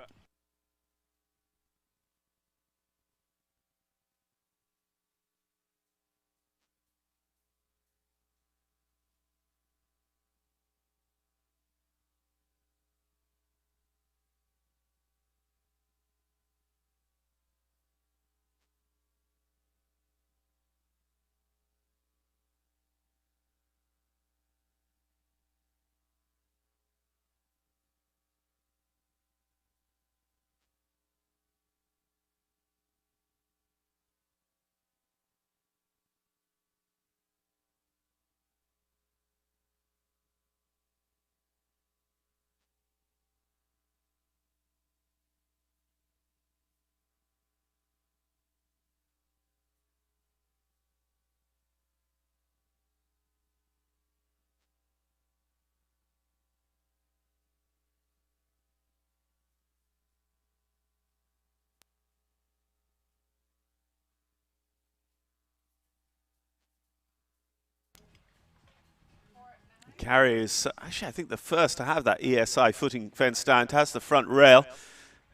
Carey is actually, I think, the first to have that ESI footing fence stand, has the front rail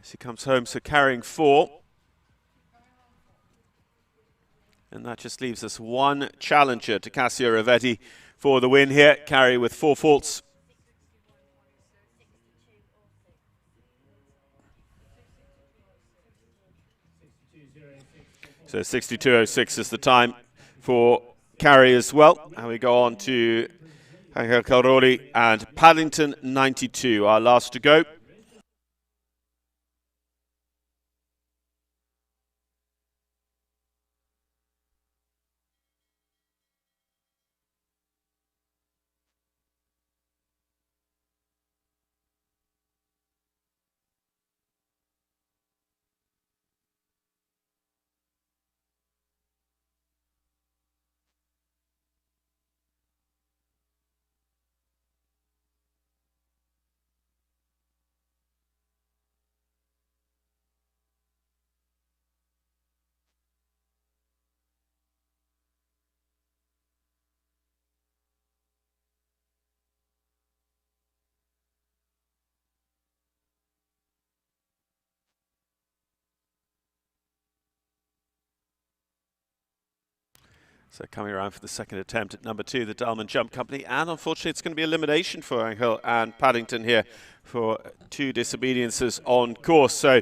as he comes home, so carrying 4. And that just leaves us one challenger to Cassio Ravetti for the win here. Carey with 4 faults. So 62.06 is the time for Carey as well. And we go on to Angel Calroli and Paddington 92, our last to go. So coming around for the second attempt at number 2, the Dalman Jump Company. And unfortunately, it's going to be elimination for Angel and Paddington here for 2 disobediences on course. So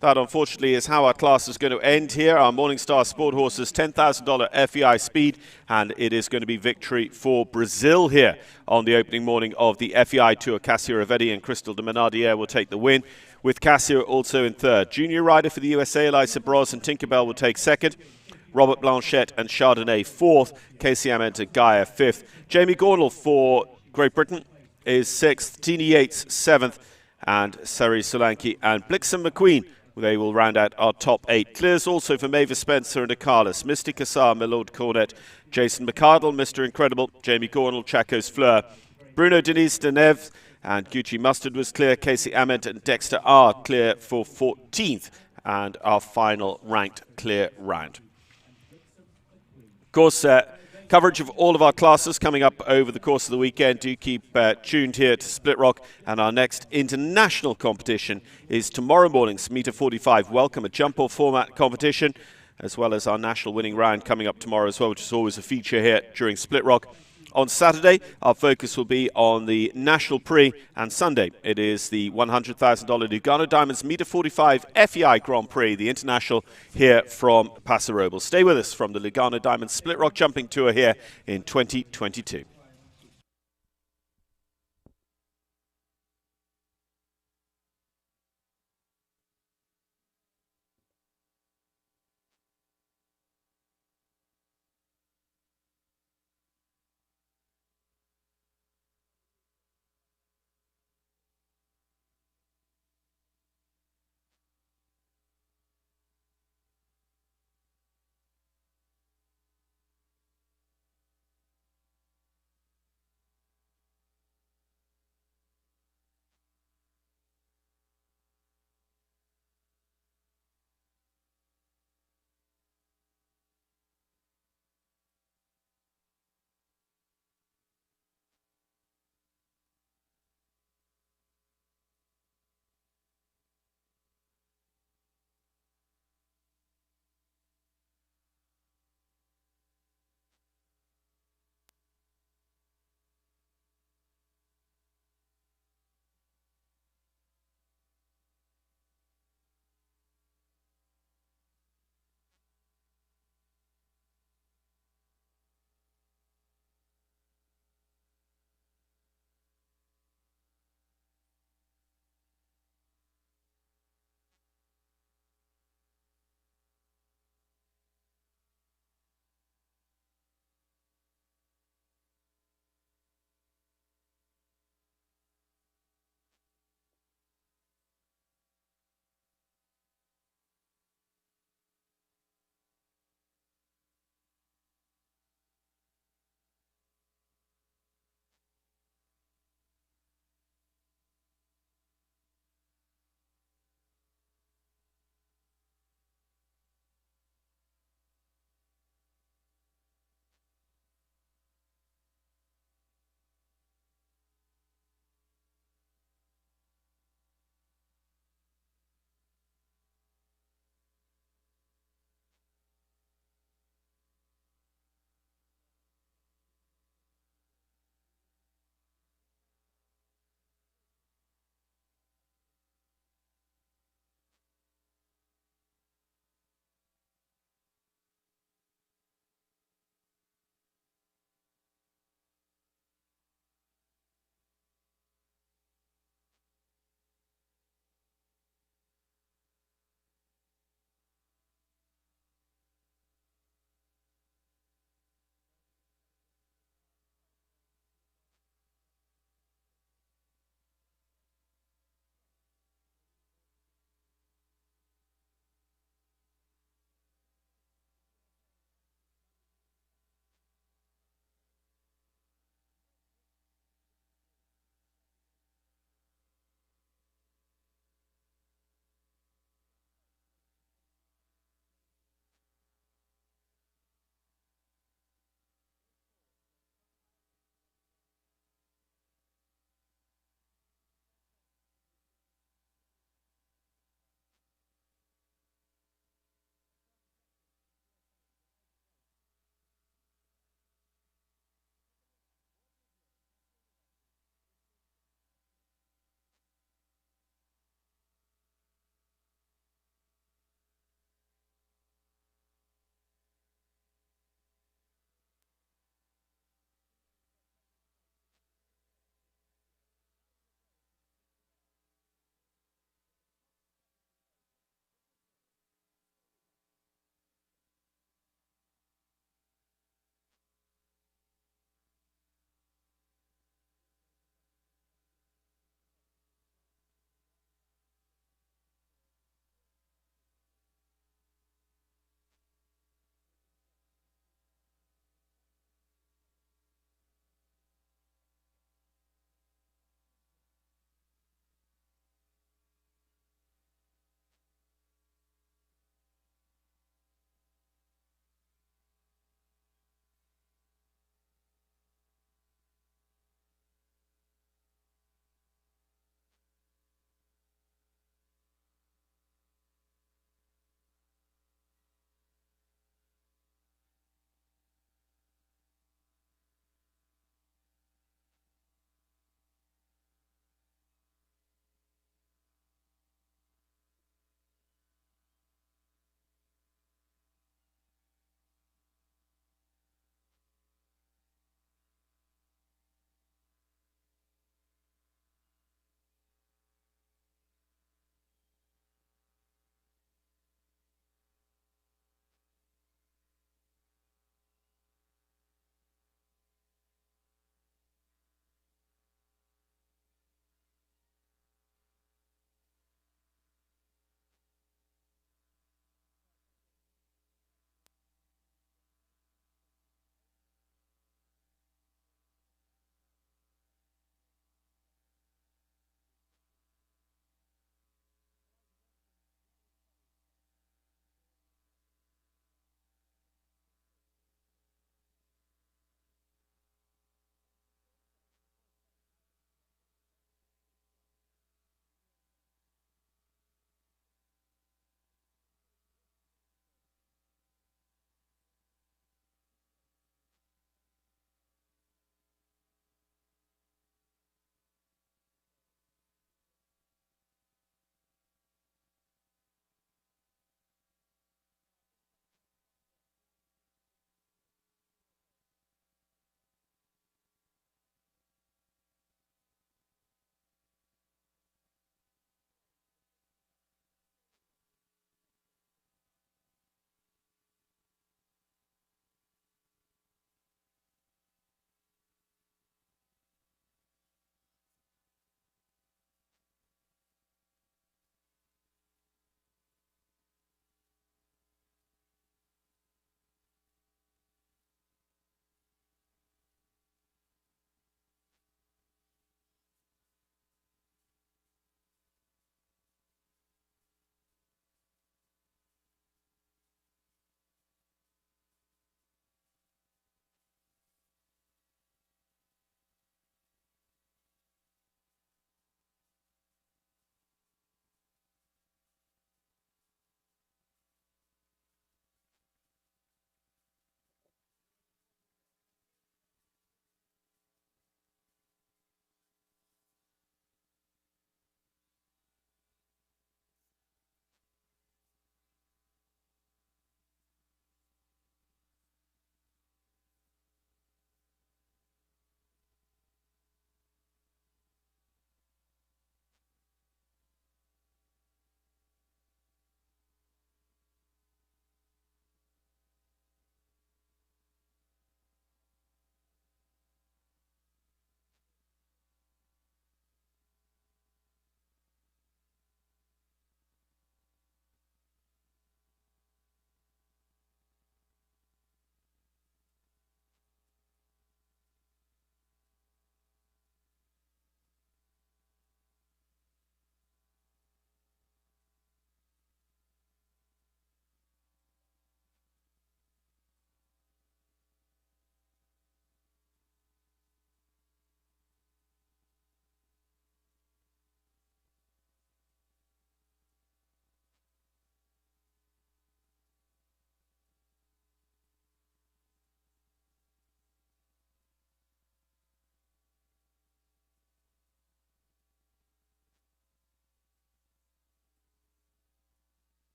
that, unfortunately, is how our class is going to end here. Our Morningstar Sport Horses, $10,000 FEI speed. And it is going to be victory for Brazil here on the opening morning of the FEI Tour. Cassio Ravetti and Crystal de Menardier will take the win, with Cassio also in third. Junior rider for the USA, Elisa Bros and Tinkerbell will take second. Robert Blanchette and Chardonnay 4th, Casey Ament and Gaia 5th. Jamie Gordle for Great Britain is 6th, Tina Yates 7th, and Sari Solanki and Blixen McQueen. They will round out our top 8. Clears also for Mavis Spencer and Acalis, Misty Kassar, Milord Cornet, Jason McCardle, Mr. Incredible, Jamie Gordle, Chacos Fleur, Bruno Denise Deneuve and Gucci Mustard was clear. Casey Ament and Dexter are clear for 14th, and our final ranked clear round. Of course, coverage of all of our classes coming up over the course of the weekend. Do keep tuned here to Split Rock, and our next international competition is tomorrow morning's Meter 45 Welcome, a jump-off format competition, as well as our national winning round coming up tomorrow as well, which is always a feature here during Split Rock. On Saturday, our focus will be on the National Prix, and Sunday it is the $100,000 Lugano Diamonds Meter 45 FEI Grand Prix, the international here from Paso Robles. Stay with us from the Lugano Diamonds Split Rock Jumping Tour here in 2022.